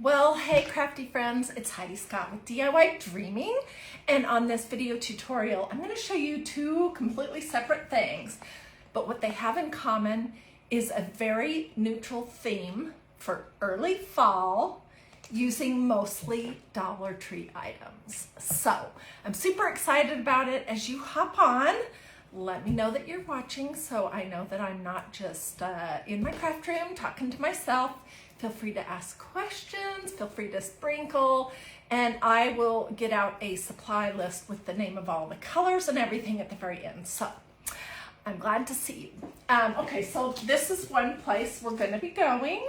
Well, hey crafty friends, it's Hiedi Scott with DIY and on this video tutorial I'm going to show you two completely separate things, but what they have in common is a very neutral theme for early fall using mostly Dollar Tree items. So I'm super excited about it. As you hop on, let me know that you're watching so I know that I'm not just in my craft room talking to myself. Feel free to ask questions, feel free to sprinkle, and I will get out a supply list with the name of all the colors and everything at the very end. So I'm glad to see you. Okay, so this is one place we're going to be going.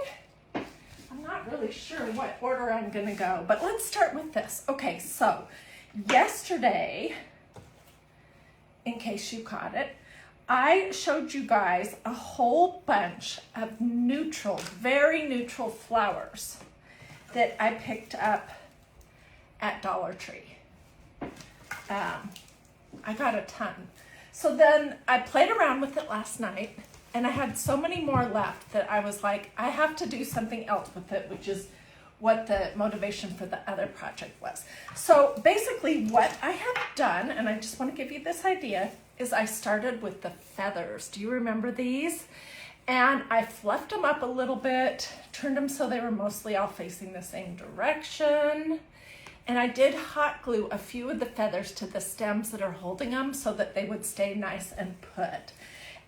I'm not really sure what order I'm going to go, but let's start with this. Okay, so yesterday, in case you caught it, I showed you guys a whole bunch of neutral, very neutral flowers that I picked up at Dollar Tree. I got a ton. So then I played around with it last night and I had so many more left that I was like, I have to do something else with it, which is what the motivation for the other project was. So basically what I have done, and I just want to give you this idea, is I started with the feathers. Do you remember these? And I fluffed them up a little bit, turned them so they were mostly all facing the same direction. And I did hot glue a few of the feathers to the stems that are holding them so that they would stay nice and put.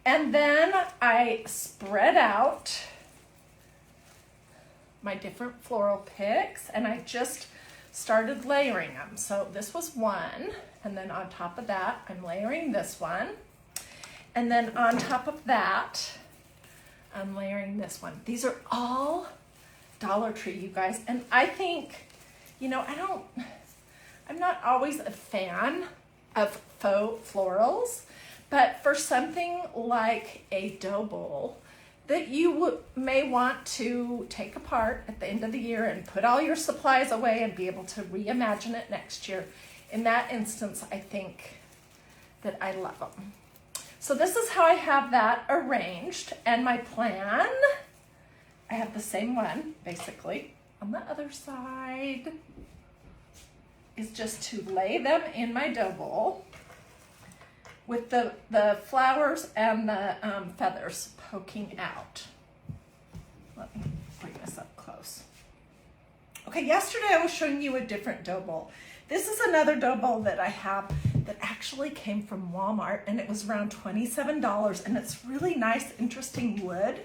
And then I spread out my different floral picks and I just started layering them. So this was one, and then on top of that I'm layering this one, and then on top of that I'm layering this one. These are all Dollar Tree, you guys, and I think, you know, I'm not always a fan of faux florals, but for something like a dough bowl that you may want to take apart at the end of the year and put all your supplies away and be able to reimagine it next year. In that instance, I think that I love them. So this is how I have that arranged, and my plan, I have the same one basically on the other side, is just to lay them in my dough bowl with the flowers and the feathers poking out. Let me bring this up close. Okay, yesterday I was showing you a different dough bowl. This is another dough bowl that I have that actually came from Walmart, and it was around $27, and it's really nice, interesting wood.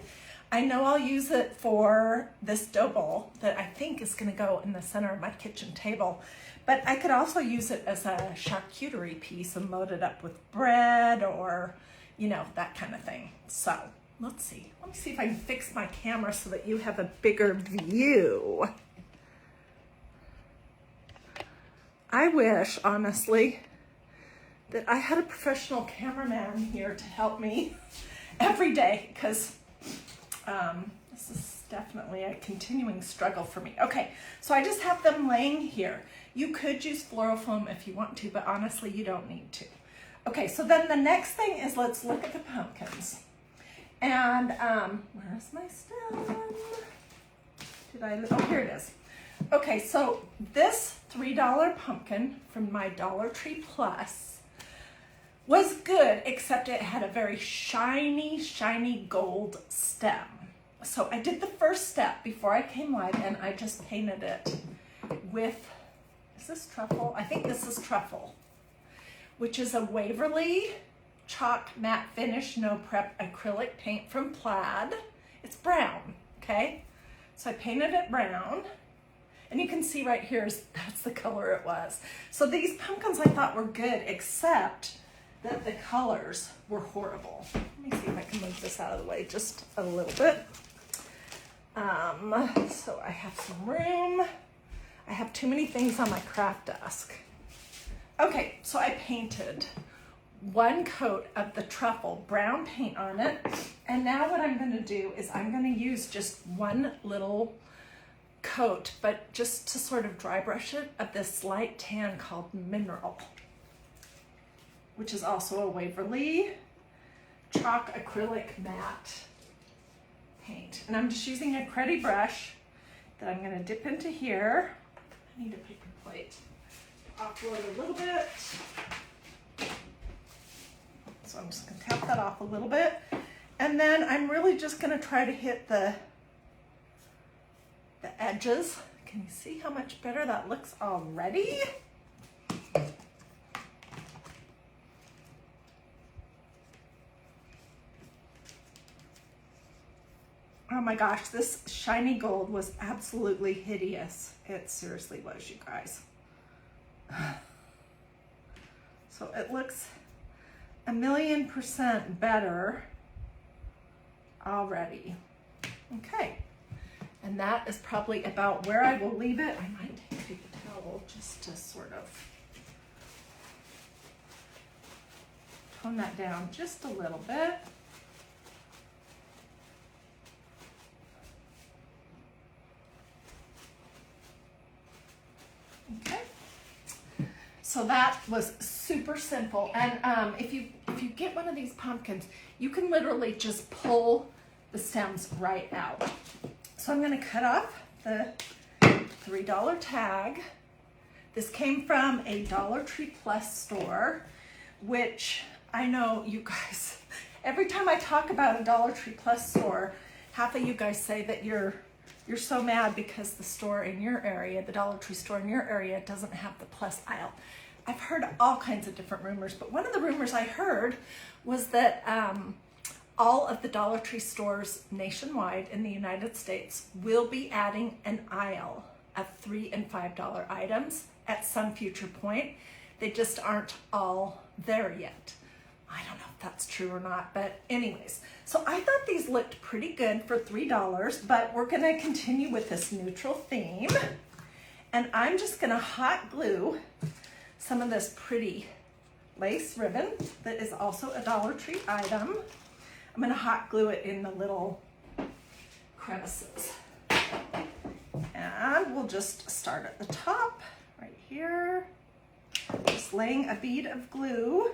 I know I'll use it for this dough bowl that I think is gonna go in the center of my kitchen table. But I could also use it as a charcuterie piece and load it up with bread or, you know, that kind of thing. So let's see. Let me see if I can fix my camera so that you have a bigger view. I wish, honestly, that I had a professional cameraman here to help me every day, because this is definitely a continuing struggle for me. Okay, so I just have them laying here. You could use floral foam if you want to, but honestly, you don't need to. Okay, so then the next thing is, let's look at the pumpkins. And where's my stem? Oh, here it is. Okay, so this $3 pumpkin from my Dollar Tree Plus was good, except it had a very shiny, shiny gold stem. So I did the first step before I came live, and I just painted it with, is this truffle? I think this is truffle, which is a Waverly chalk matte finish, no prep acrylic paint from Plaid. It's brown, okay? So I painted it brown, and you can see right here, that's the color it was. So these pumpkins I thought were good, except that the colors were horrible. Let me see if I can move this out of the way just a little bit. So I have some room. I have too many things on my craft desk. Okay, so I painted one coat of the truffle brown paint on it. And now what I'm gonna do is I'm gonna use just one little coat, but just to sort of dry brush it, of this light tan called Mineral, which is also a Waverly chalk acrylic matte paint. And I'm just using a cruddy brush that I'm gonna dip into here. I need a paper plate. Offload a little bit. So I'm just gonna tap that off a little bit. And then I'm really just gonna try to hit the edges. Can you see how much better that looks already? Oh my gosh, this shiny gold was absolutely hideous. It seriously was, you guys. So it looks 1,000,000% better already. Okay, and that is probably about where I will leave it. I might take a paper towel just to sort of tone that down just a little bit. Okay, so that was super simple. And if you get one of these pumpkins, you can literally just pull the stems right out. So I'm going to cut off the $3 tag. This came from a Dollar Tree Plus store, which I know you guys, every time I talk about a Dollar Tree Plus store, half of you guys say that you're so mad because the store in your area, the Dollar Tree store in your area, doesn't have the plus aisle. I've heard all kinds of different rumors, but one of the rumors I heard was that all of the Dollar Tree stores nationwide in the United States will be adding an aisle of $3 and $5 items at some future point. They just aren't all there yet. I don't know if that's true or not, but anyways. So I thought these looked pretty good for $3, but we're gonna continue with this neutral theme. And I'm just gonna hot glue some of this pretty lace ribbon that is also a Dollar Tree item. I'm gonna hot glue it in the little crevices. And we'll just start at the top, right here. Just laying a bead of glue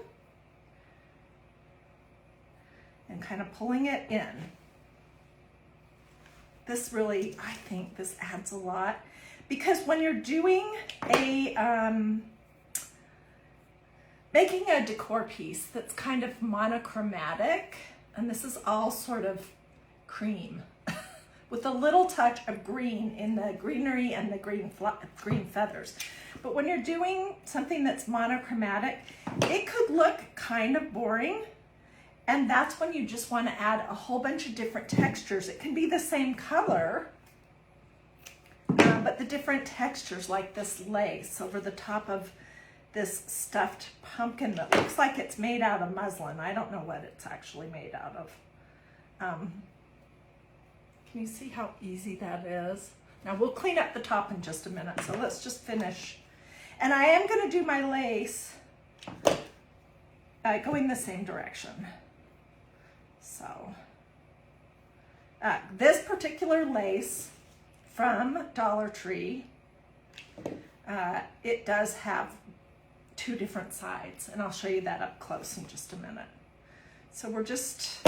and kind of pulling it in. This really, I think this adds a lot, because when you're doing a, making a decor piece that's kind of monochromatic, and this is all sort of cream with a little touch of green in the greenery and the green feathers. But when you're doing something that's monochromatic, it could look kind of boring. And that's when you just want to add a whole bunch of different textures. It can be the same color, but the different textures, like this lace over the top of this stuffed pumpkin that looks like it's made out of muslin. I don't know what it's actually made out of. Can you see how easy that is? Now we'll clean up the top in just a minute, so let's just finish. And I am going to do my lace going the same direction. So this particular lace from Dollar Tree, it does have two different sides, and I'll show you that up close in just a minute. So we're just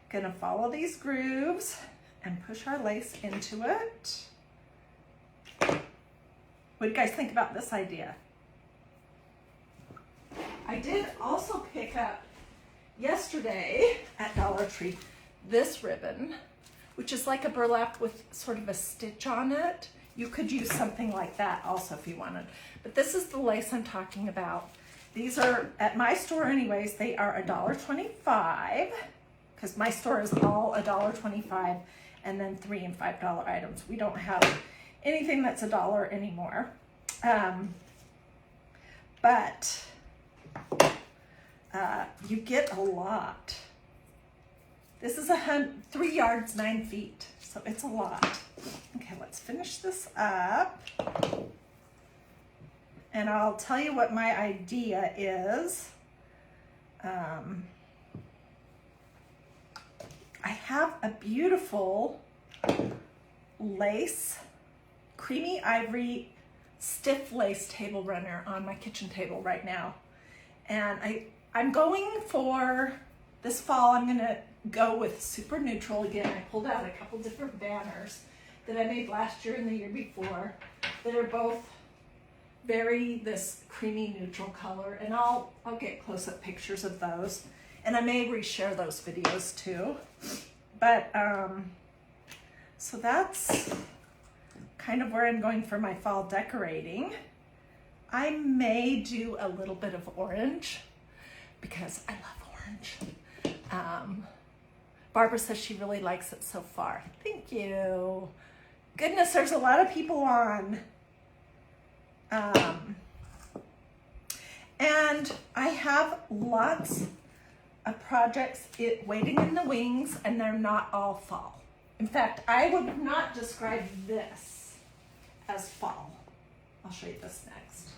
gonna follow these grooves and push our lace into it. What do you guys think about this idea? I did also pick up yesterday at Dollar Tree this ribbon, which is like a burlap with sort of a stitch on it. You could use something like that also if you wanted. But this is the lace I'm talking about. These are, at my store anyways, they are $1.25, because my store is all $1.25 and then $3 and $5 items. We don't have anything that's $1 anymore. But you get a lot. This is 3 yards, 9 feet, so it's a lot. Okay, let's finish this up. And I'll tell you what my idea is. I have a beautiful lace, creamy ivory, stiff lace table runner on my kitchen table right now. And I'm going for this fall, I'm gonna go with super neutral again. I pulled out a couple different banners that I made last year and the year before that are both very this creamy neutral color, and I'll get close-up pictures of those, and I may reshare those videos too. But so that's kind of where I'm going for my fall decorating. I may do a little bit of orange because I love orange. Barbara says she really likes it so far. Thank you. Goodness, there's a lot of people on. And I have lots of projects waiting in the wings, and they're not all fall. In fact, I would not describe this as fall. I'll show you this next.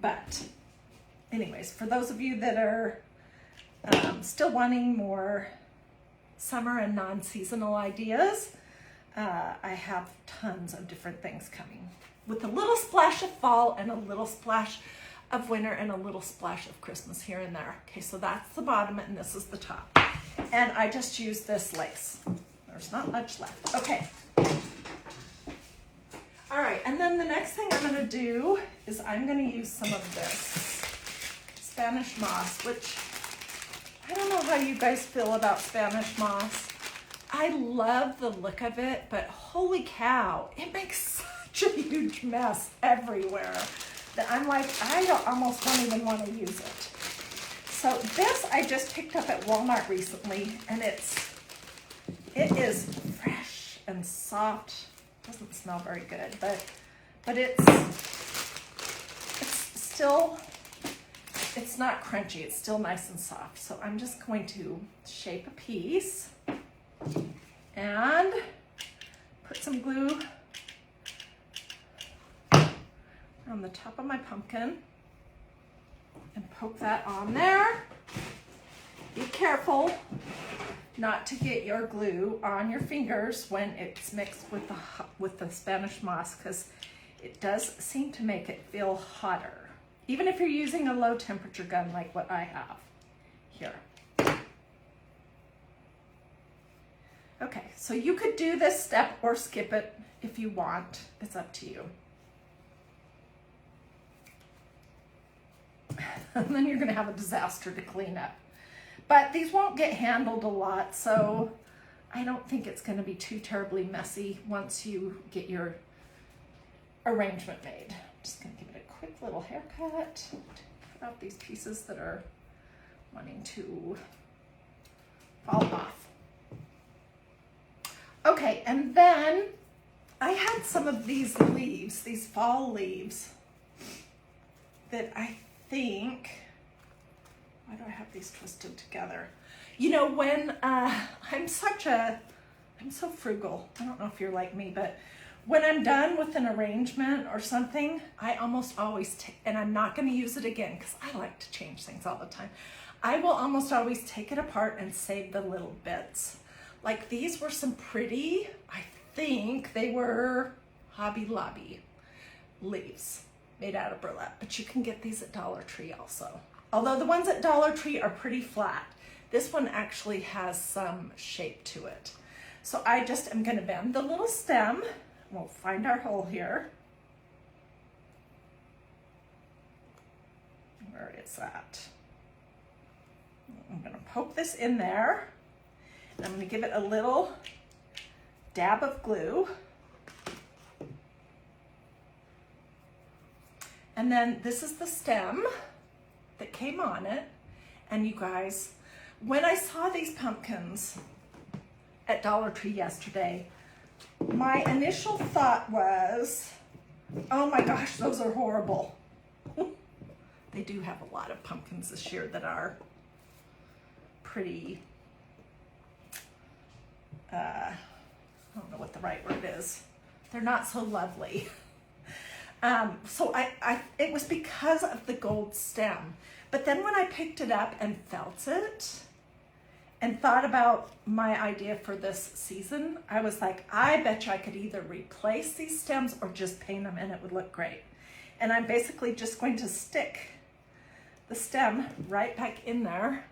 But anyways, for those of you that are still wanting more summer and non-seasonal ideas, I have tons of different things coming with a little splash of fall and a little splash of winter and a little splash of Christmas here and there. Okay, so that's the bottom and this is the top. And I just used this lace. There's not much left. Okay. All right, and then the next thing I'm gonna do is I'm gonna use some of this Spanish moss, which I don't know how you guys feel about Spanish moss. I love the look of it, but holy cow, it makes such a huge mess everywhere that I'm like, almost don't even want to use it. So this I just picked up at Walmart recently, and it is fresh and soft. Doesn't smell very good, but it's still, it's not crunchy. It's still nice and soft. So I'm just going to shape a piece and put some glue on the top of my pumpkin and poke that on there. Be careful not to get your glue on your fingers when it's mixed with the Spanish moss, because it does seem to make it feel hotter, even if you're using a low temperature gun like what I have here. Okay, so you could do this step or skip it if you want. It's up to you. And then you're gonna have a disaster to clean up. But these won't get handled a lot, so I don't think it's gonna be too terribly messy once you get your arrangement made. I'm just gonna give it a quick little haircut to cut out these pieces that are wanting to fall off. Okay, and then I had some of these leaves, these fall leaves, that I think, why do I have these twisted together? You know, when I'm so frugal. I don't know if you're like me, but when I'm done with an arrangement or something, I almost always take, and I'm not going to use it again because I like to change things all the time. I will almost always take it apart and save the little bits. Like these were some pretty, I think they were Hobby Lobby leaves made out of burlap, but you can get these at Dollar Tree also. Although the ones at Dollar Tree are pretty flat. This one actually has some shape to it. So I just am gonna bend the little stem. We'll find our hole here. Where is that? I'm gonna poke this in there. And I'm gonna give it a little dab of glue. And then this is the stem that came on it. And you guys, when I saw these pumpkins at Dollar Tree yesterday, my initial thought was, oh my gosh, those are horrible. They do have a lot of pumpkins this year that are pretty, I don't know what the right word is. They're not so lovely. So it was because of the gold stem. But then when I picked it up and felt it and thought about my idea for this season, I was like, I bet you I could either replace these stems or just paint them and it would look great. And I'm basically just going to stick the stem right back in there.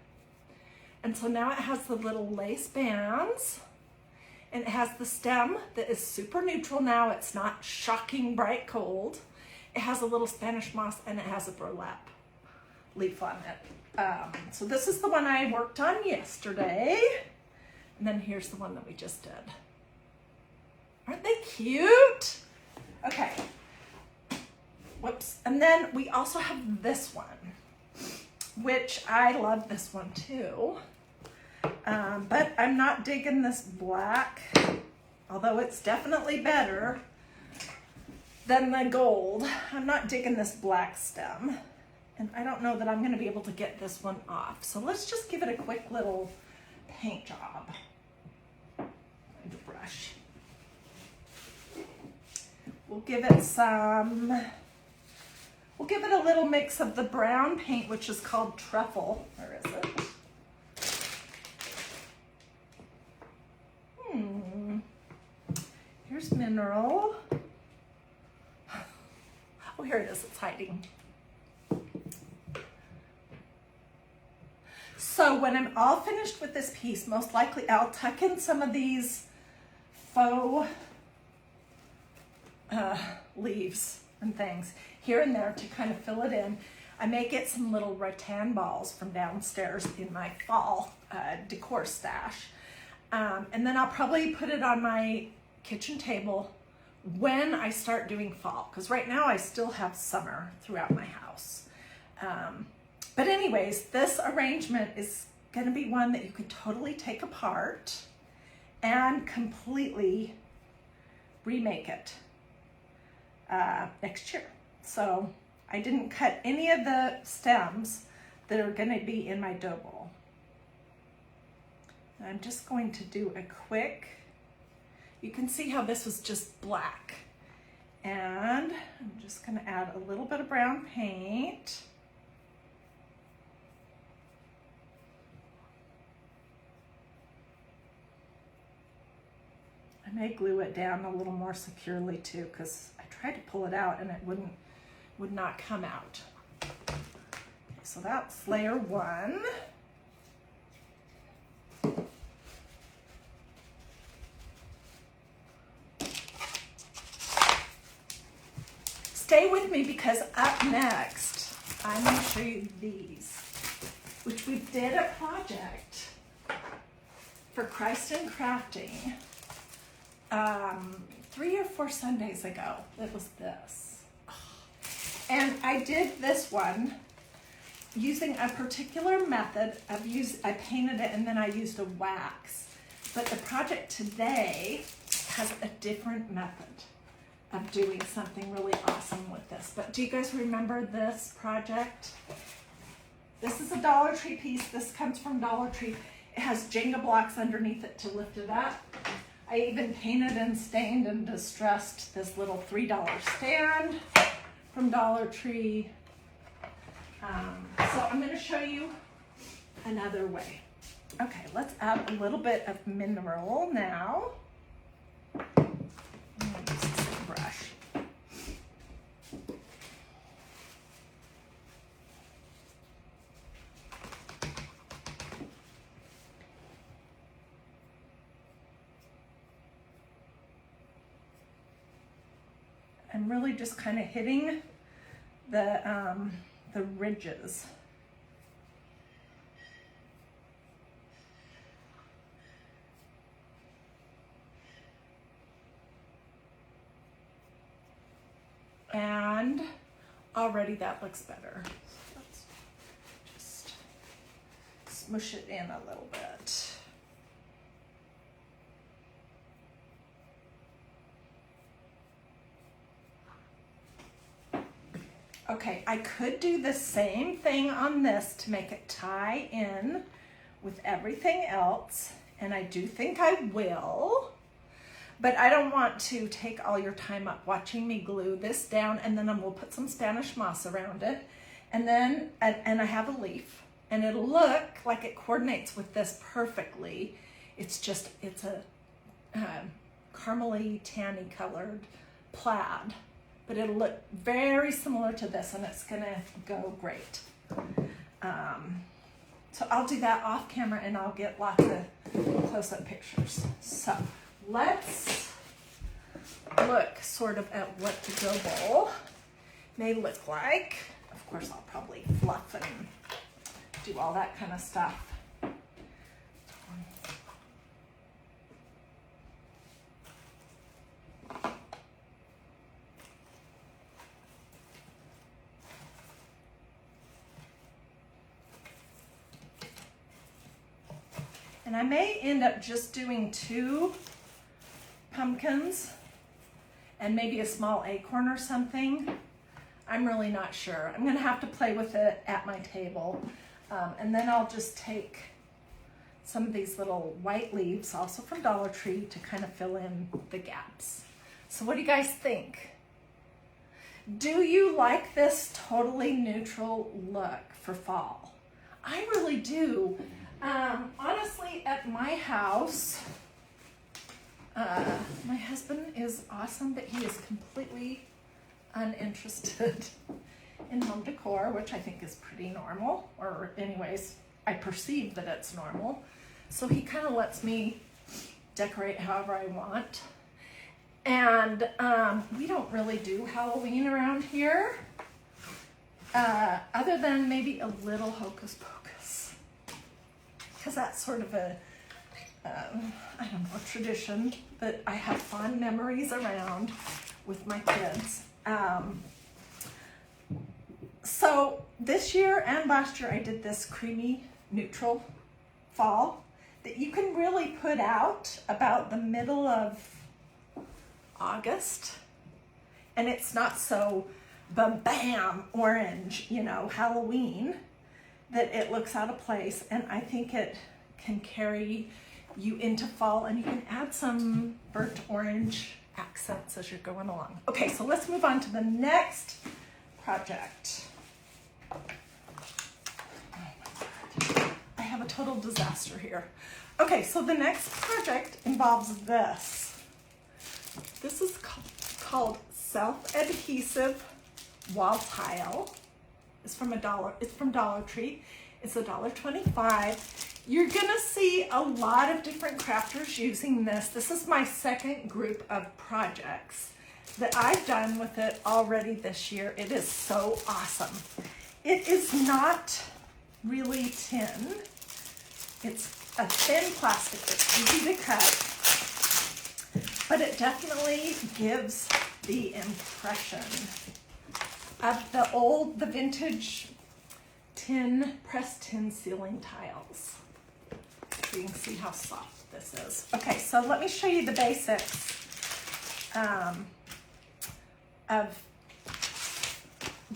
And so now it has the little lace bands. And it has the stem that is super neutral now. It's not shocking bright cold. It has a little Spanish moss and it has a burlap leaf on it. So this is the one I worked on yesterday. And then here's the one that we just did. Aren't they cute? Okay. Whoops. And then we also have this one, which I love this one too. But I'm not digging this black, although it's definitely better than the gold. I'm not digging this black stem, and I don't know that I'm going to be able to get this one off. So let's just give it a quick little paint job. And a brush. We'll give it a little mix of the brown paint, which is called truffle. Where is it? Here's mineral. Oh, here it is, it's hiding. So when I'm all finished with this piece, most likely I'll tuck in some of these faux leaves and things here and there to kind of fill it in. I may get some little rattan balls from downstairs in my fall decor stash. And then I'll probably put it on my kitchen table when I start doing fall, because right now I still have summer throughout my house. But anyways, this arrangement is going to be one that you could totally take apart and completely remake it next year. So I didn't cut any of the stems that are going to be in my dough bowl. I'm just going to do a quick, you can see how this was just black. And I'm just going to add a little bit of brown paint. I may glue it down a little more securely too, because I tried to pull it out and it would not come out. Okay, so that's layer one. Stay with me, because up next, I'm going to show you these, which we did a project for Christ and Crafting 3 or 4 Sundays ago. It was this. And I did this one using a particular method of I painted it and then I used a wax. But the project today has a different method of doing something really awesome with this. But do you guys remember this project? This is a Dollar Tree piece. This comes from Dollar Tree. It has Jenga blocks underneath it to lift it up. I even painted and stained and distressed this little $3 stand from Dollar Tree. So I'm going to show you another way. Okay, let's add a little bit of mineral now. Brush. I'm really just kind of hitting the ridges. And already that looks better. So let's just smush it in a little bit. Okay, I could do the same thing on this to make it tie in with everything else, and I do think I will. But I don't want to take all your time up watching me glue this down, and then we'll put some Spanish moss around it. And then, and I have a leaf, and it'll look like it coordinates with this perfectly. It's a caramely, tanny colored plaid, but it'll look very similar to this, and it's gonna go great. So I'll do that off camera, and I'll get lots of close-up pictures. So let's look sort of at what the dough bowl may look like. Of course, I'll probably fluff and do all that kind of stuff. And I may end up just doing 2 pumpkins and maybe a small acorn or something. I'm really not sure. I'm gonna have to play with it at my table. And then I'll just take some of these little white leaves, also from Dollar Tree, to kind of fill in the gaps. So what do you guys think? Do you like this totally neutral look for fall? I really do. Honestly, at my house, my husband is awesome, but he is completely uninterested in home decor, which I think is pretty normal, or anyways, I perceive that it's normal. So he kind of lets me decorate however I want. And we don't really do Halloween around here, other than maybe a little hocus pocus, because that's sort of a, I don't know, a tradition that I have fond memories around with my kids. So this year and last year I did this creamy neutral fall that you can really put out about the middle of August, and it's not so bam orange, you know, Halloween, that it looks out of place. And I think it can carry you into fall, and you can add some burnt orange accents as you're going along. Okay, so let's move on to the next project. Oh my God. I have a total disaster here. Okay, so the next project involves this. This is called self-adhesive wall tile. It's from Dollar Tree. It's $1.25. You're gonna see a lot of different crafters using this. This is my second group of projects that I've done with it already this year. It is so awesome. It is not really tin. It's a thin plastic that's easy to cut, but it definitely gives the impression of the vintage pressed tin ceiling tiles. So you can see how soft this is. Okay, so let me show you the basics of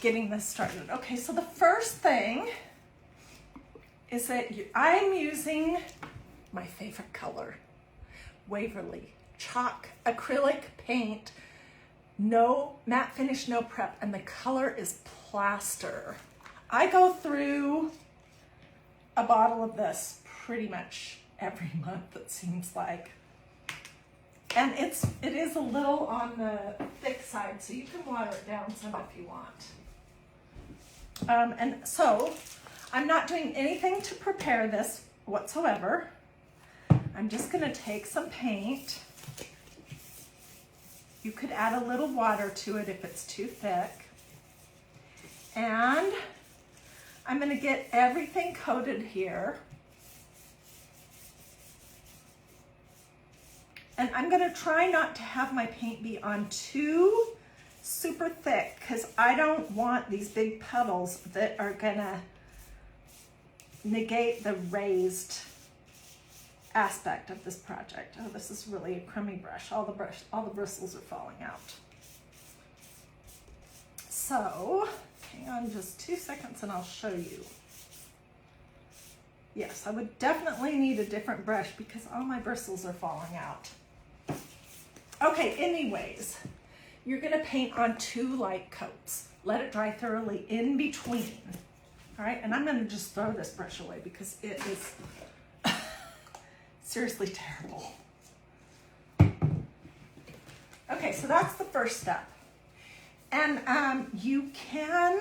getting this started. Okay, so the first thing is that I'm using my favorite color, Waverly chalk acrylic paint, no matte finish, no prep, and the color is plaster. I go through a bottle of this pretty much every month, it seems like. And it is a little on the thick side, so you can water it down some if you want. And so I'm not doing anything to prepare this whatsoever. I'm just gonna take some paint. You could add a little water to it if it's too thick. And I'm gonna get everything coated here. And I'm gonna try not to have my paint be on too super thick, because I don't want these big puddles that are gonna negate the raised aspect of this project. Oh, this is really a crummy brush. All the bristles are falling out. So, hang on just 2 seconds and I'll show you. Yes, I would definitely need a different brush because all my bristles are falling out. Okay, anyways, you're gonna paint on 2 light coats. Let it dry thoroughly in between. All right, and I'm gonna just throw this brush away because it is seriously terrible. Okay, so that's the first step. And you can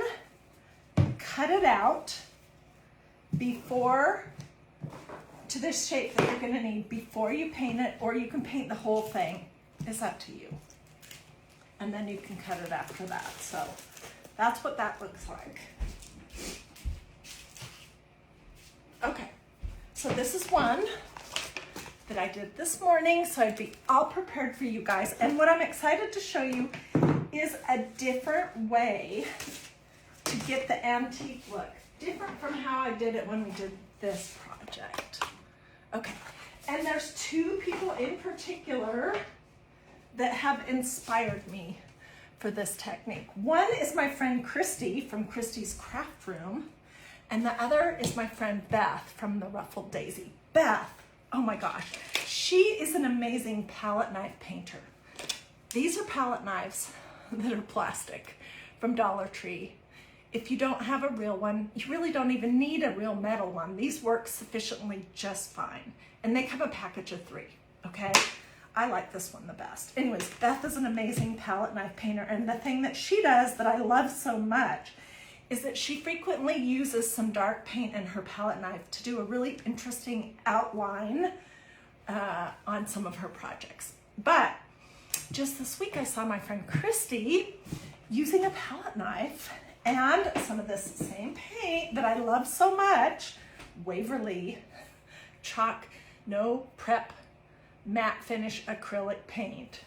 cut it out before to this shape that you're gonna need before you paint it, or you can paint the whole thing. It's up to you. And then you can cut it after that. So that's what that looks like. Okay, so this is one that I did this morning, so I'd be all prepared for you guys. And what I'm excited to show you is a different way to get the antique look. Different from how I did it when we did this project. Okay, and there's two people in particular that have inspired me for this technique. One is my friend Christy from Christy's Craft Room, and the other is my friend Beth from the Ruffled Daisy. Beth, oh my gosh, she is an amazing palette knife painter. These are palette knives that are plastic from Dollar Tree. If you don't have a real one, you really don't even need a real metal one. These work sufficiently just fine. And they come a package of 3, okay? I like this one the best. Anyways, Beth is an amazing palette knife painter, and the thing that she does that I love so much is that she frequently uses some dark paint in her palette knife to do a really interesting outline on some of her projects. But just this week I saw my friend Christy using a palette knife and some of this same paint that I love so much, Waverly Chalk No Prep matte finish acrylic paint.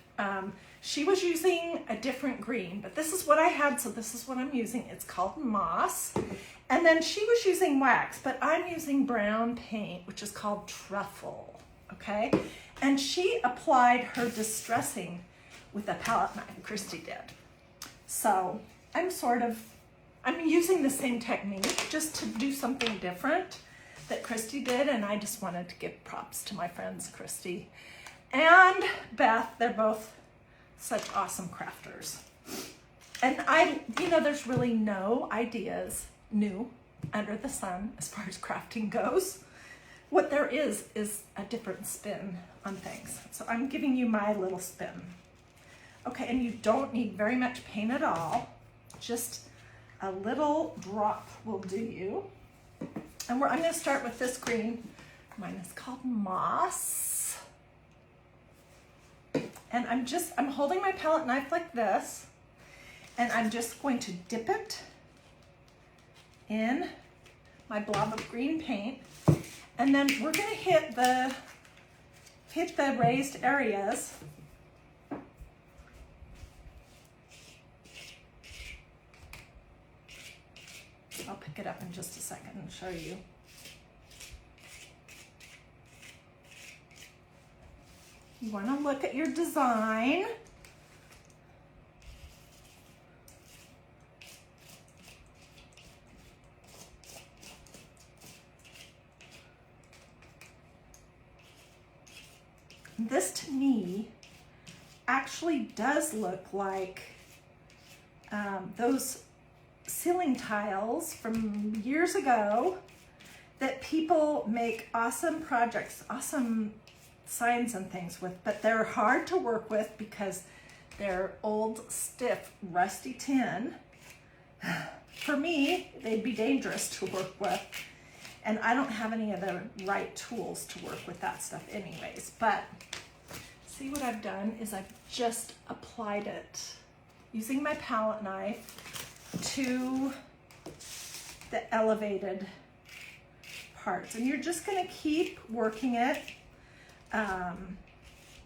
She was using a different green, but this is what I had, so this is what I'm using. It's called Moss. And then she was using wax, but I'm using brown paint, which is called Truffle, okay? And she applied her distressing with a palette knife, Christy did. So I'm using the same technique just to do something different that Christy did, and I just wanted to give props to my friends Christy and Beth. They're both such awesome crafters. And there's really no ideas new under the sun as far as crafting goes. What there is a different spin on things. So I'm giving you my little spin. Okay, and you don't need very much paint at all. Just a little drop will do you. And I'm going to start with this green. Mine is called Moss. And I'm holding my palette knife like this, and I'm just going to dip it in my blob of green paint. And then we're going to hit the raised areas. I'll pick it up in just a second and show you. You want to look at your design. This to me actually does look like those ceiling tiles from years ago that people make awesome projects, awesome signs and things with, but they're hard to work with because they're old, stiff, rusty tin. For me, they'd be dangerous to work with, and I don't have any of the right tools to work with that stuff anyways. But see, what I've done is I've just applied it using my palette knife to the elevated parts, and you're just going to keep working it.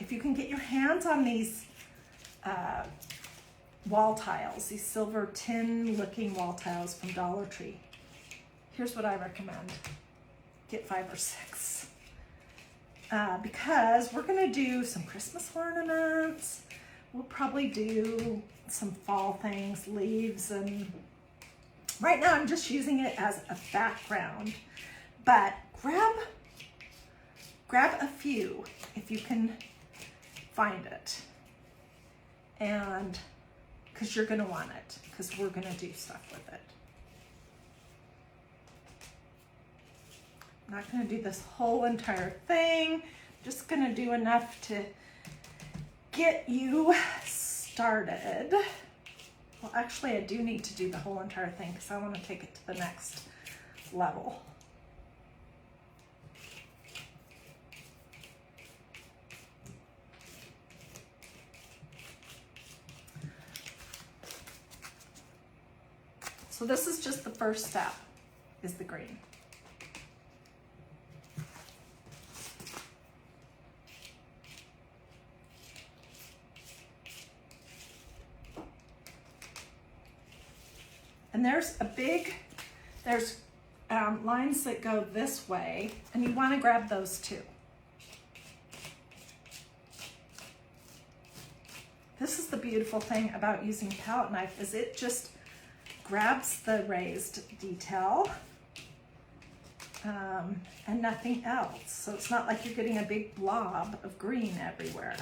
If you can get your hands on these wall tiles, these silver tin looking wall tiles from Dollar Tree, here's what I recommend. Get 5 or 6. Because we're going to do some Christmas ornaments. We'll probably do some fall things, leaves, and right now I'm just using it as a background. But grab a few if you can find it, and because you're going to want it, because we're going to do stuff with it. I'm not going to do this whole entire thing, just going to do enough to get you started. Well, actually I do need to do the whole entire thing because I want to take it to the next level. So this is just the first step, is the green. And there's lines that go this way, and you want to grab those too. This is the beautiful thing about using a palette knife, is it just grabs the raised detail and nothing else. So it's not like you're getting a big blob of green everywhere.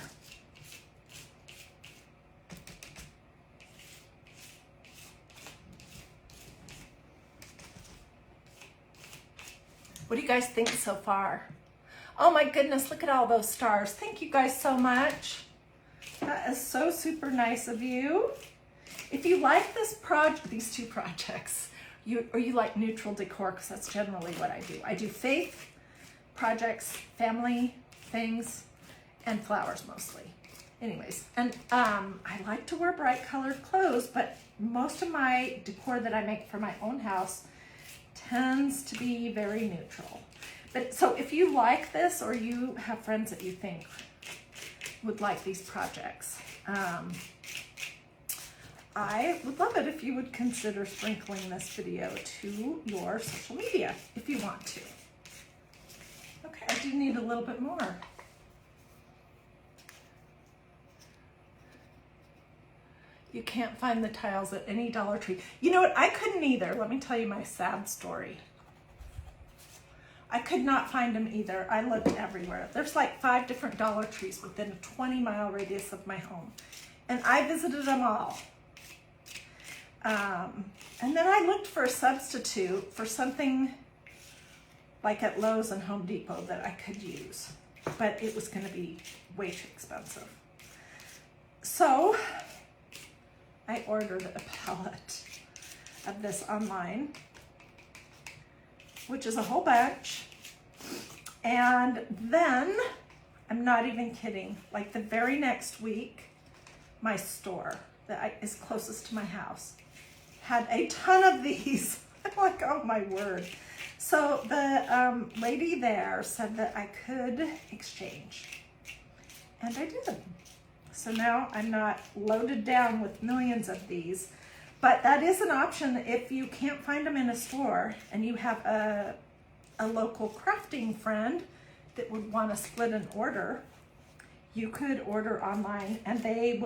What do you guys think so far? Oh my goodness, look at all those stars. Thank you guys so much. That is so super nice of you. If you like these two projects, you like neutral decor, because that's generally what I do. I do faith projects, family things, and flowers mostly. Anyways, and I like to wear bright colored clothes, but most of my decor that I make for my own house tends to be very neutral. But so if you like this, or you have friends that you think would like these projects, I would love it if you would consider sprinkling this video to your social media if you want to. Okay, I do need a little bit more. You can't find the tiles at any Dollar Tree. You know what? I couldn't either. Let me tell you my sad story. I could not find them either. I looked everywhere. There's like 5 different Dollar Trees within a 20-mile radius of my home. And I visited them all. And then I looked for a substitute for something like at Lowe's and Home Depot that I could use. But it was going to be way too expensive. So I ordered a pallet of this online, which is a whole bunch. And then, I'm not even kidding, like the very next week, my store that is closest to my house had a ton of these. I'm like, oh my word. So the lady there said that I could exchange, and I did. So now I'm not loaded down with millions of these, but that is an option if you can't find them in a store and you have a local crafting friend that would want to split an order. You could order online, and they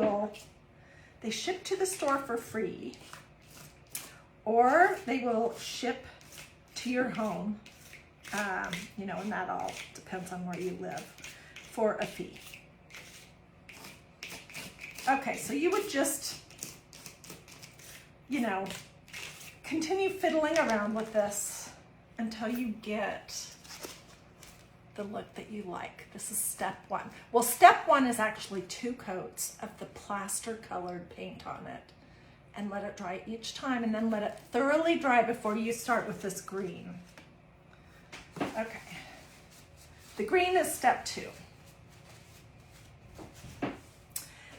ship to the store for free, or they will ship to your home, you know, and that all depends on where you live, for a fee. Okay, so you would just, you know, continue fiddling around with this until you get the look that you like. This is step 1. Well, step 1 is actually 2 coats of the plaster colored paint on it, and let it dry each time, and then let it thoroughly dry before you start with this green. Okay, the green is step 2.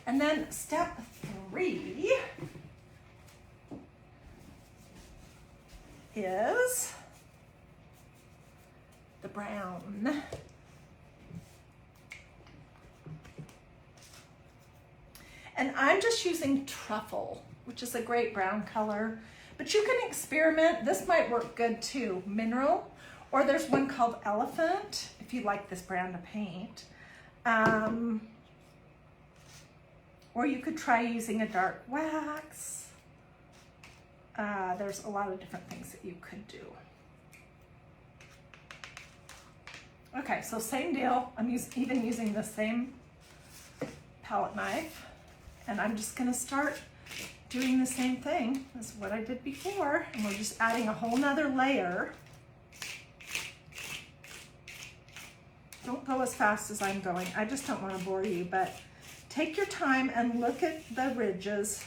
And then step 3 is the brown. And I'm just using truffle, which is a great brown color, but you can experiment. This might work good too. Mineral, or there's one called Elephant, if you like this brand of paint. Or you could try using a dark wax. There's a lot of different things that you could do. Okay, so same deal. I'm even using the same palette knife, and I'm just gonna start doing the same thing as what I did before, and we're just adding a whole nother layer. Don't go as fast as I'm going. I just don't want to bore you, but take your time and look at the ridges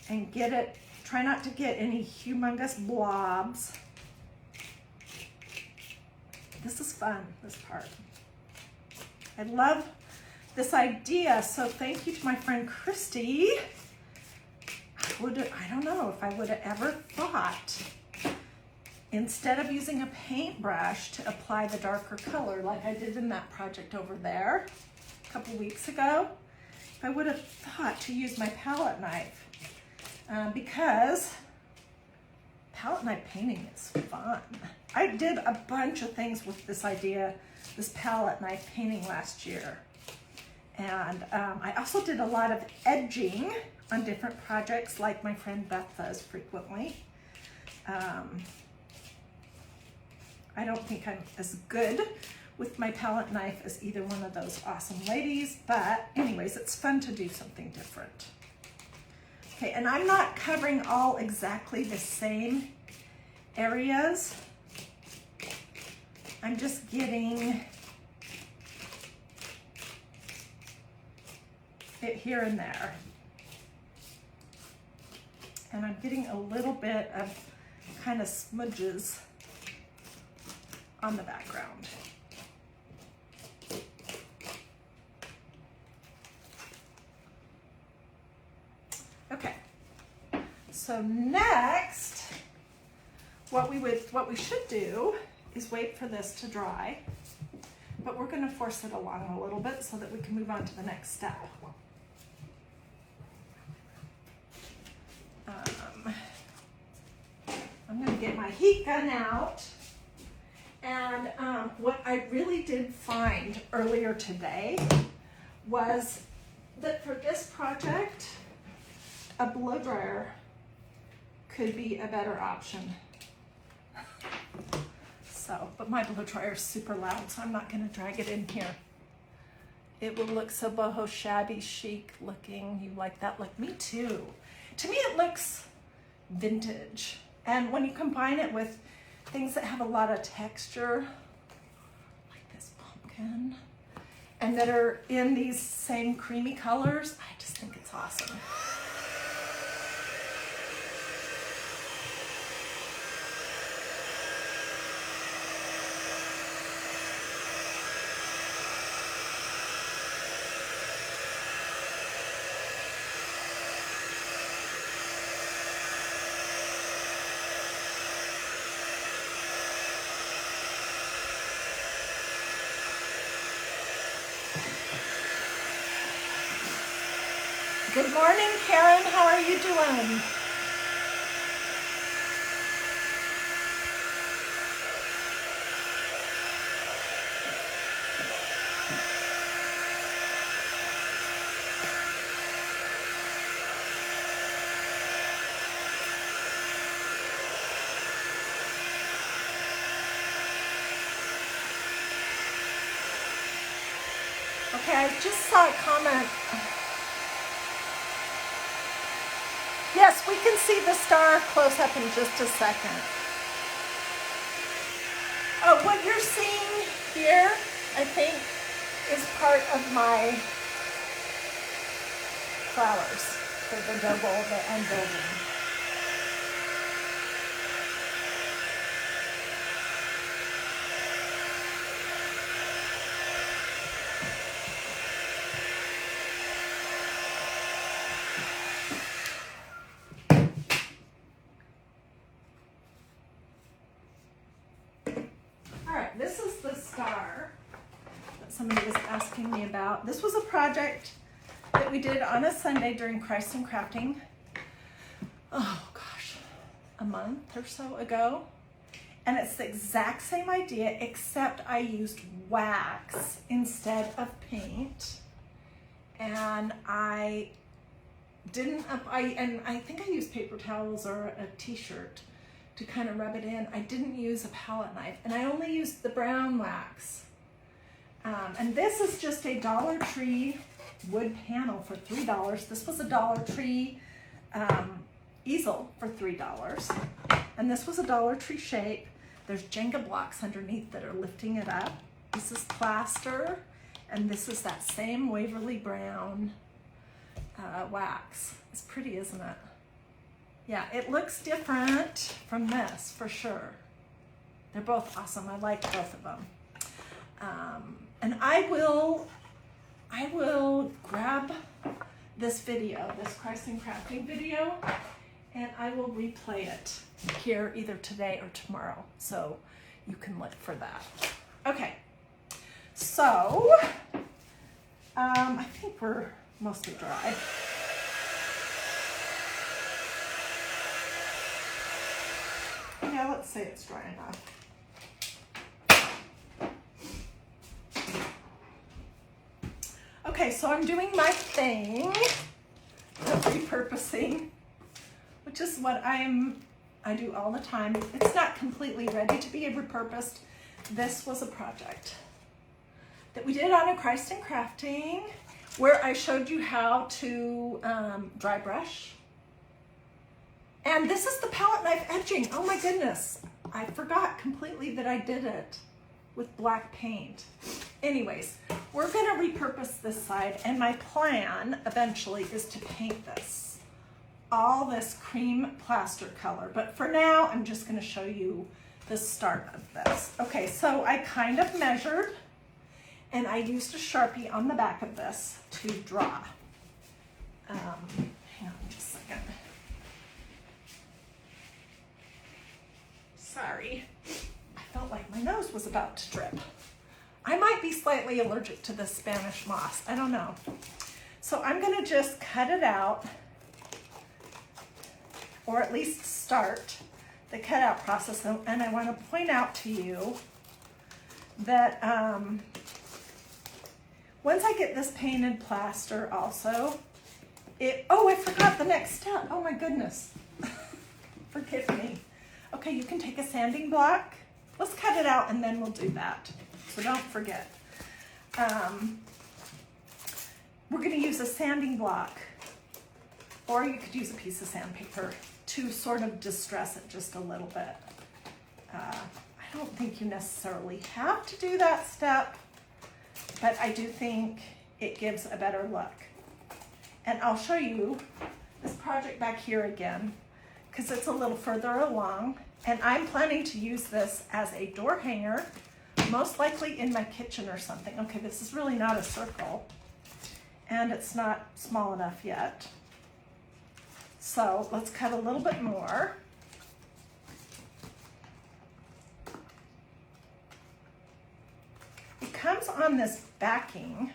and get it. Try not to get any humongous blobs. This is fun, this part. I love this idea, so thank you to my friend Christy. I don't know if I would have ever thought, instead of using a paintbrush to apply the darker color like I did in that project over there a couple weeks ago, I would have thought to use my palette knife because palette knife painting is fun. I did a bunch of things with this idea, this palette knife painting last year. And I also did a lot of edging on different projects like my friend Beth does frequently. I don't think I'm as good with my palette knife as either one of those awesome ladies, but anyways, it's fun to do something different. Okay, and I'm not covering all exactly the same areas. I'm just getting it here and there. And I'm getting a little bit of kind of smudges on the background. Okay, so next, what we should do is wait for this to dry, but we're going to force it along a little bit so that we can move on to the next step. I'm going to get my heat gun out, and what I really did find earlier today was that for this project, a blow dryer could be a better option. So, but my blow dryer is super loud, so I'm not going to drag it in here. It will look so boho shabby chic looking. You like that? Like me too. To me, it looks vintage. And when you combine it with things that have a lot of texture, like this pumpkin, and that are in these same creamy colors, I just think it's awesome. Good morning, Karen. How are you doing? Okay, I just saw a comment. Yes, we can see the star close up in just a second. Oh, what you're seeing here, I think, is part of my flowers for the double that I'm building. This is the star that somebody was asking me about. This was a project that we did on a Sunday during Christ and Crafting. Oh gosh, a month or so ago. And it's the exact same idea, except I used wax instead of paint. And I think I used paper towels or a t-shirt to kind of rub it in. I didn't use a palette knife, and I only used the brown wax. And this is just a Dollar Tree wood panel for $3. This was a Dollar Tree easel for $3. And this was a Dollar Tree shape. There's Jenga blocks underneath that are lifting it up. This is plaster, and this is that same Waverly Brown wax. It's pretty, isn't it? Yeah, it looks different from this for sure. They're both awesome. I like both of them. And I will grab this video, this Christ and Crafting video, and I will replay it here either today or tomorrow, so you can look for that. Okay, so I think we're mostly dry. Yeah, let's say it's dry enough. Okay, so I'm doing my thing of repurposing, which is what I do all the time. It's not completely ready to be repurposed. This was a project that we did on a Christ and Crafting where I showed you how to dry brush. And this is the palette knife edging. Oh my goodness. I forgot completely that I did it with black paint. Anyways, we're gonna repurpose this side, and my plan eventually is to paint this, all this cream plaster color. But for now, I'm just gonna show you the start of this. Okay, so I kind of measured, and I used a Sharpie on the back of this to draw. Hang on just a second. Sorry, I felt like my nose was about to drip. I might be slightly allergic to this Spanish moss, I don't know. So I'm gonna just cut it out, or at least start the cutout process. And I wanna point out to you that once I get this painted plaster also, oh, I forgot the next step. Oh my goodness, forgive me. Okay, you can take a sanding block. Let's cut it out and then we'll do that. So don't forget. We're gonna use a sanding block, or you could use a piece of sandpaper to sort of distress it just a little bit. I don't think you necessarily have to do that step, but I do think it gives a better look. And I'll show you this project back here again, because it's a little further along, and I'm planning to use this as a door hanger, most likely in my kitchen or something. Okay, this is really not a circle, and it's not small enough yet. So let's cut a little bit more. It comes on this backing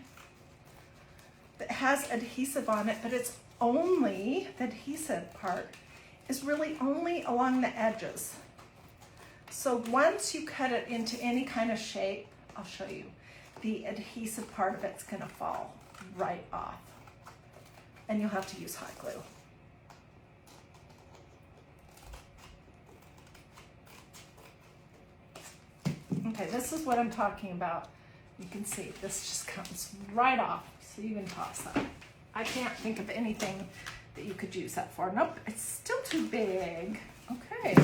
that has adhesive on it, but it's only, the adhesive part is really only along the edges. So once you cut it into any kind of shape, I'll show you, the adhesive part of it's gonna fall right off. And you'll have to use hot glue. Okay, this is what I'm talking about. You can see this just comes right off, so you can toss that. I can't think of anything that you could use that for. Nope, it's still too big. Okay.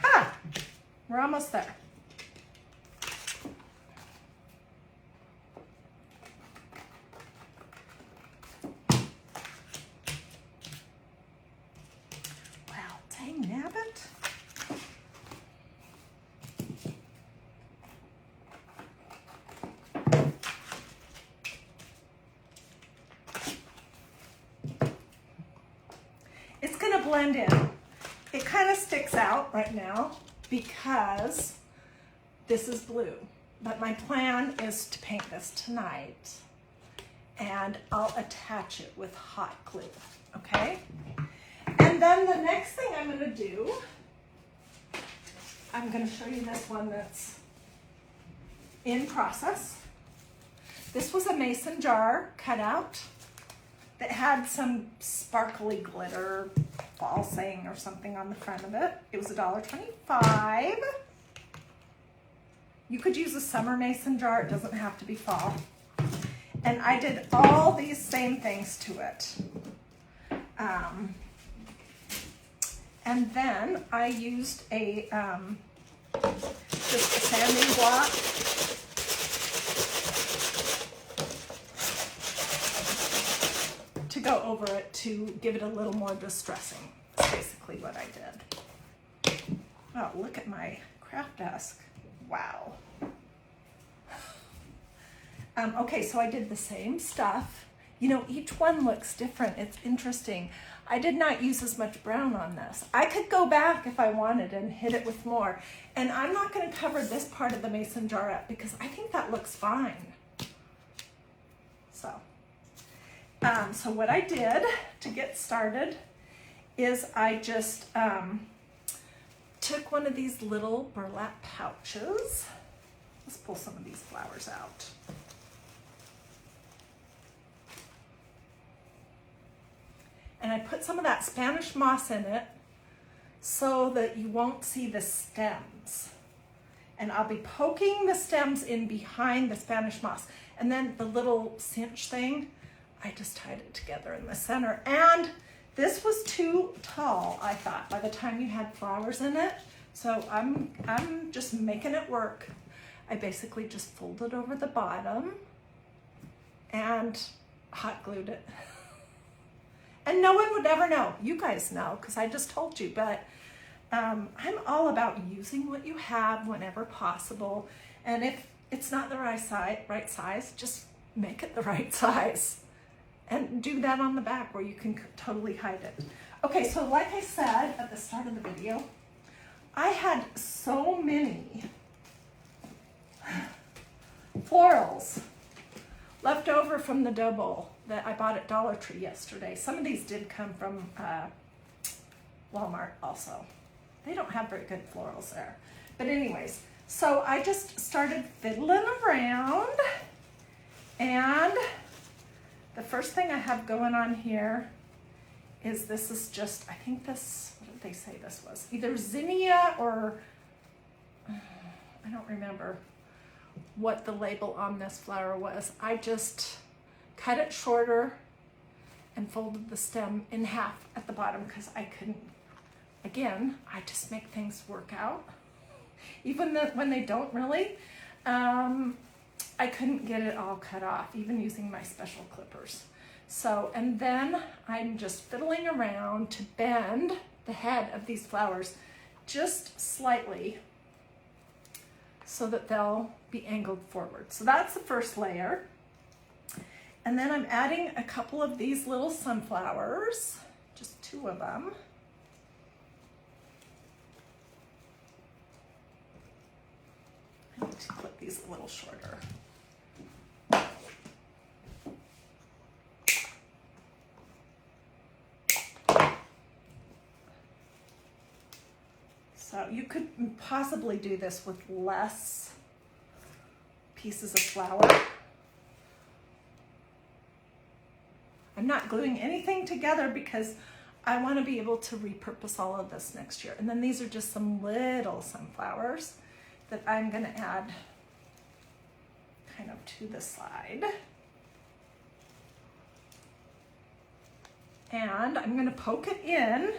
Ha! We're almost there. It's gonna blend in. It kind of sticks out right now because this is blue, but my plan is to paint this tonight and I'll attach it with hot glue, okay? And then the next thing I'm gonna do, I'm gonna show you this one that's in process. This was a mason jar cutout that had some sparkly glitter falsing or something on the front of it. It was $1.25. You could use a summer mason jar, it doesn't have to be fall. And I did all these same things to it. And then I used a just a sanding block go over it to give it a little more distressing. That's basically what I did. Oh, look at my craft desk. Wow. Okay, so I did the same stuff. You know, each one looks different. It's interesting. I did not use as much brown on this. I could go back if I wanted and hit it with more. And I'm not going to cover this part of the mason jar up because I think that looks fine. So what I did to get started is I just took one of these little burlap pouches. Let's pull some of these flowers out. And I put some of that Spanish moss in it so that you won't see the stems. And I'll be poking the stems in behind the Spanish moss. And then the little cinch thing, I just tied it together in the center. And this was too tall, I thought, by the time you had flowers in it. So I'm just making it work. I basically just folded over the bottom and hot glued it. And no one would ever know. You guys know, because I just told you. But I'm all about using what you have whenever possible. And if it's not the right size, just make it the right size. And do that on the back where you can totally hide it. Okay, so like I said at the start of the video, I had so many florals left over from the dough bowl that I bought at Dollar Tree yesterday. Some of these did come from Walmart also. They don't have very good florals there. But anyways, so I just started fiddling around, and the first thing I have going on here is this is just, I think this, what did they say this was? Either zinnia or, I don't remember what the label on this flower was. I just cut it shorter and folded the stem in half at the bottom because I couldn't, again, I just make things work out. Even when they don't really. I couldn't get it all cut off, even using my special clippers. So, and then I'm just fiddling around to bend the head of these flowers just slightly so that they'll be angled forward. So that's the first layer. And then I'm adding a couple of these little sunflowers, just 2 of them. I need to clip these a little shorter. So you could possibly do this with less pieces of flour. I'm not gluing anything together because I want to be able to repurpose all of this next year. And then these are just some little sunflowers that I'm going to add kind of to the side. And I'm going to poke it in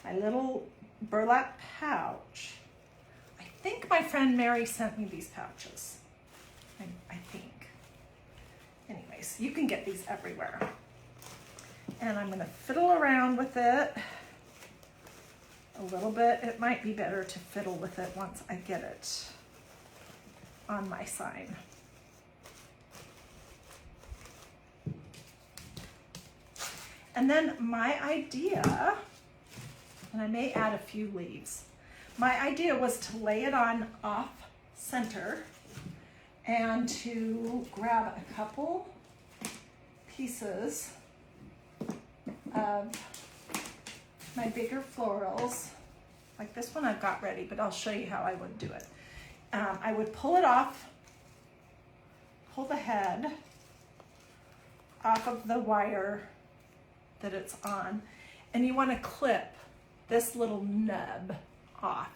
my little burlap pouch. I think my friend Mary sent me these pouches. I think. Anyways, you can get these everywhere. And I'm going to fiddle around with it a little bit. It might be better to fiddle with it once I get it on my sign. And then my idea, and I may add a few leaves, my idea was to lay it on off center and to grab a couple pieces of my bigger florals, like this one I've got ready, but I'll show you how I would do it. I would pull it off, pull the head off of the wire that it's on, and you want to clip this little nub off.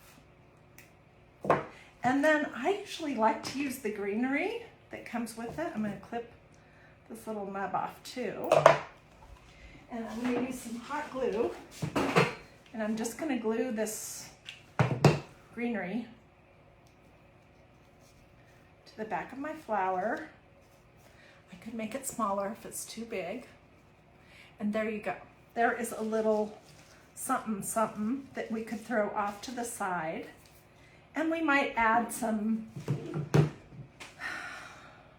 And then I usually like to use the greenery that comes with it. I'm going to clip this little nub off too. And I'm going to use some hot glue. And I'm just going to glue this greenery to the back of my flower. I could make it smaller if it's too big. And there you go. There is a little something something that we could throw off to the side. And we might add some,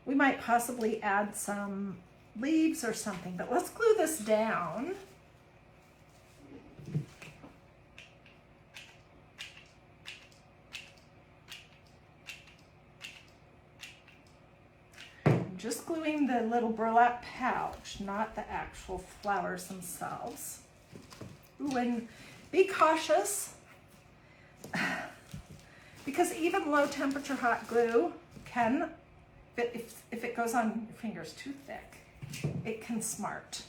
we might possibly add some leaves or something, but let's glue this down. I'm just gluing the little burlap pouch, not the actual flowers themselves. Ooh, and be cautious, because even low temperature hot glue can, if it goes on your fingers too thick, it can smart.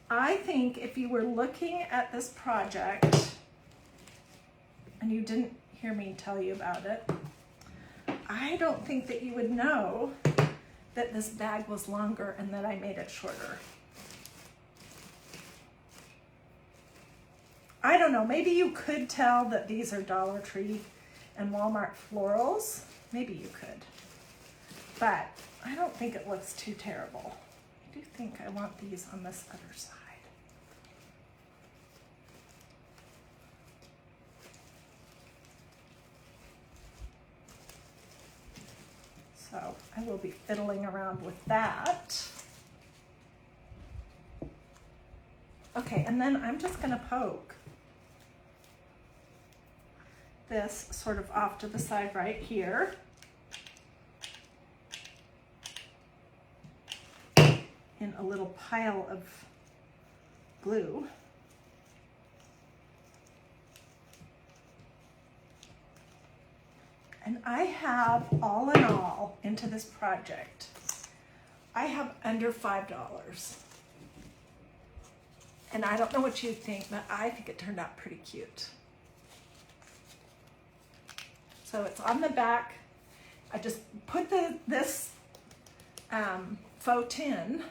I think if you were looking at this project and you didn't hear me tell you about it, I don't think that you would know that this bag was longer and that I made it shorter. I don't know, maybe you could tell that these are Dollar Tree and Walmart florals. Maybe you could, but I don't think it looks too terrible. I do think I want these on this other side. So I will be fiddling around with that. Okay, and then I'm just gonna poke this sort of off to the side right here. In a little pile of glue. And I have, all in all, into this project, I have under $5. And I don't know what you think, but I think it turned out pretty cute. So it's on the back. I just put this faux tin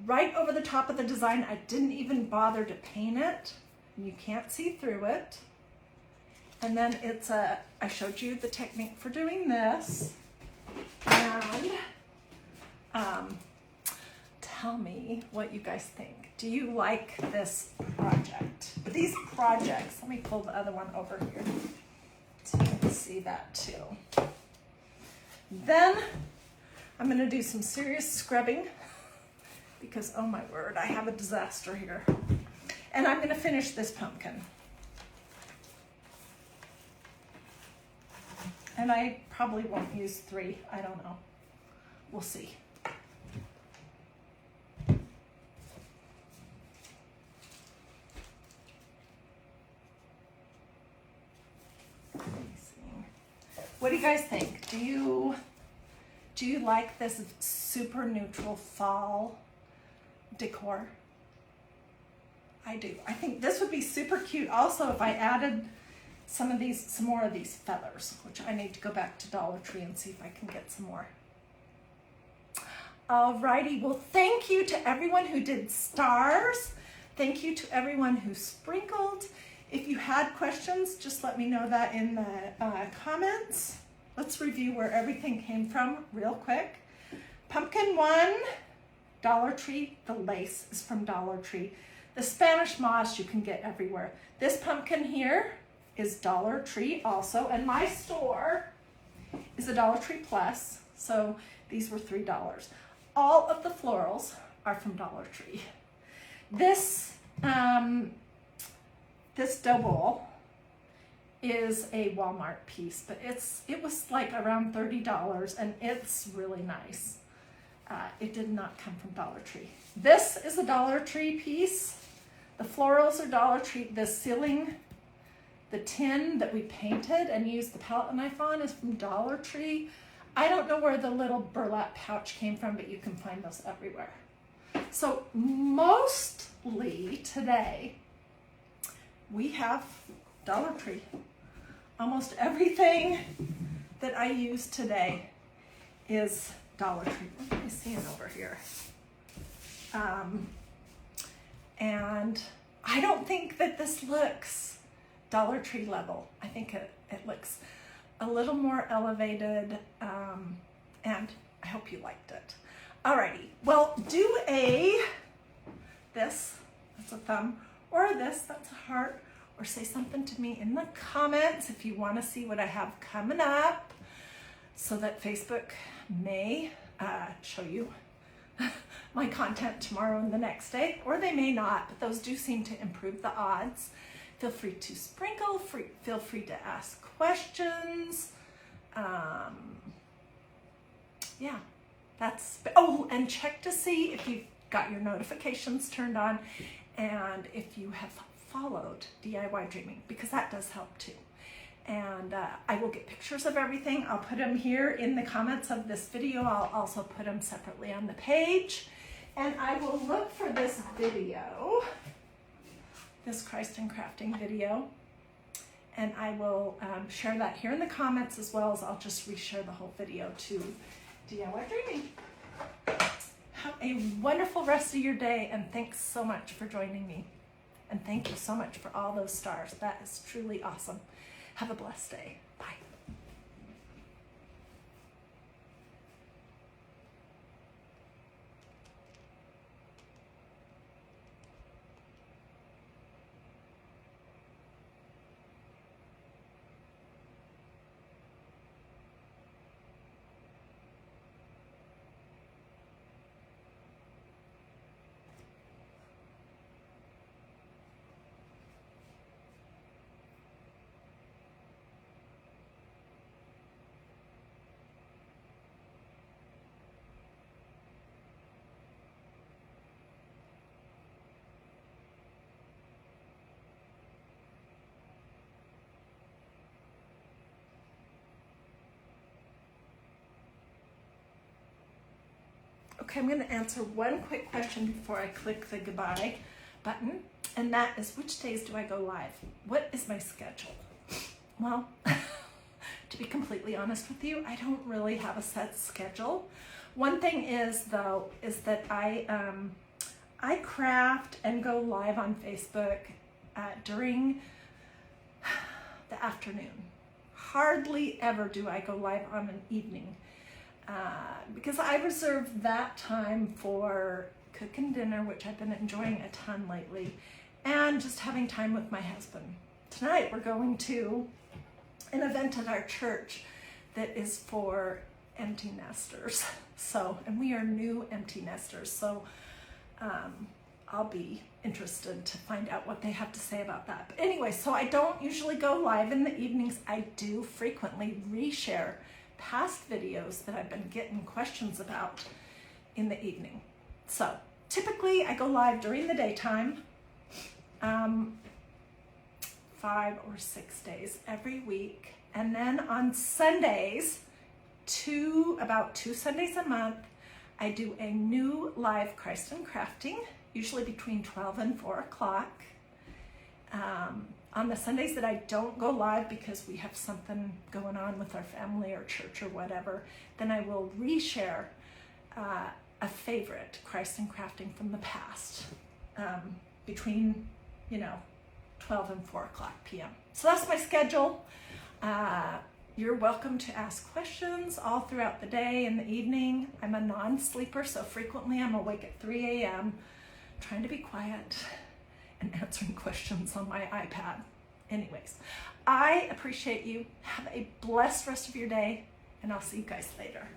right over the top of the design. I didn't even bother to paint it. You can't see through it. And then it's I showed you the technique for doing this. And tell me what you guys think. Do you like this project? These projects, let me pull the other one over here so you can see that too. Then I'm gonna do some serious scrubbing because, oh my word, I have a disaster here. And I'm gonna finish this pumpkin. And I probably won't use 3, I don't know. We'll see. What do you guys think? Do you like this super neutral fall decor? I do. I think this would be super cute also if I added some more of these feathers, which I need to go back to Dollar Tree and see if I can get some more. Alrighty, well, thank you to everyone who did stars. Thank you to everyone who sprinkled. If you had questions, just let me know that in the comments. Let's review where everything came from real quick. Pumpkin 1, Dollar Tree. The lace is from Dollar Tree. The Spanish moss you can get everywhere. This pumpkin here is Dollar Tree also, and my store is a Dollar Tree Plus, so these were $3. All of the florals are from Dollar Tree. This this dough bowl is a Walmart piece, but it was like around $30 and it's really nice. It did not come from Dollar Tree. This is a Dollar Tree piece. The florals are Dollar Tree. The ceiling, the tin that we painted and used the palette knife on is from Dollar Tree. I don't know where the little burlap pouch came from, but you can find those everywhere. So mostly today, we have Dollar Tree. Almost everything that I use today is Dollar Tree. What am I seeing over here? And I don't think that this looks Dollar Tree level. I think it looks a little more elevated, and I hope you liked it. Alrighty, well, do this, that's a thumb, or this, that's a heart, or say something to me in the comments if you want to see what I have coming up, so that Facebook may show you my content tomorrow and the next day, or they may not, but those do seem to improve the odds. Feel free to sprinkle, feel free to ask questions. Yeah, oh, and check to see if you've got your notifications turned on and if you have followed DIY Dreaming, because that does help too. And I will get pictures of everything. I'll put them here in the comments of this video. I'll also put them separately on the page. And I will look for this video, this Christ and Crafting video, and I will share that here in the comments, as well as I'll just reshare the whole video to DIY Dreaming. Have a wonderful rest of your day, and thanks so much for joining me. And thank you so much for all those stars. That is truly awesome. Have a blessed day. Bye. Okay, I'm going to answer one quick question before I click the goodbye button, and that is, which days do I go live? What is my schedule? Well, to be completely honest with you, I don't really have a set schedule. One thing is, though, is that I craft and go live on Facebook during the afternoon. Hardly ever do I go live on an evening. Because I reserve that time for cooking dinner, which I've been enjoying a ton lately, and just having time with my husband. Tonight we're going to an event at our church that is for empty nesters. And we are new empty nesters, so I'll be interested to find out what they have to say about that. But anyway, so I don't usually go live in the evenings. I do frequently reshare past videos that I've been getting questions about in the evening. So typically I go live during the daytime, 5 or 6 days every week. And then on Sundays, about two Sundays a month, I do a new live Christ and Crafting, usually between 12 and 4 o'clock. On the Sundays that I don't go live because we have something going on with our family or church or whatever, then I will reshare a favorite Christ and Crafting from the past between 12 and 4 o'clock p.m. So that's my schedule. You're welcome to ask questions all throughout the day and the evening. I'm a non-sleeper, so frequently I'm awake at 3 a.m. trying to be quiet and answering questions on my iPad. Anyways, I appreciate you. Have a blessed rest of your day, and I'll see you guys later.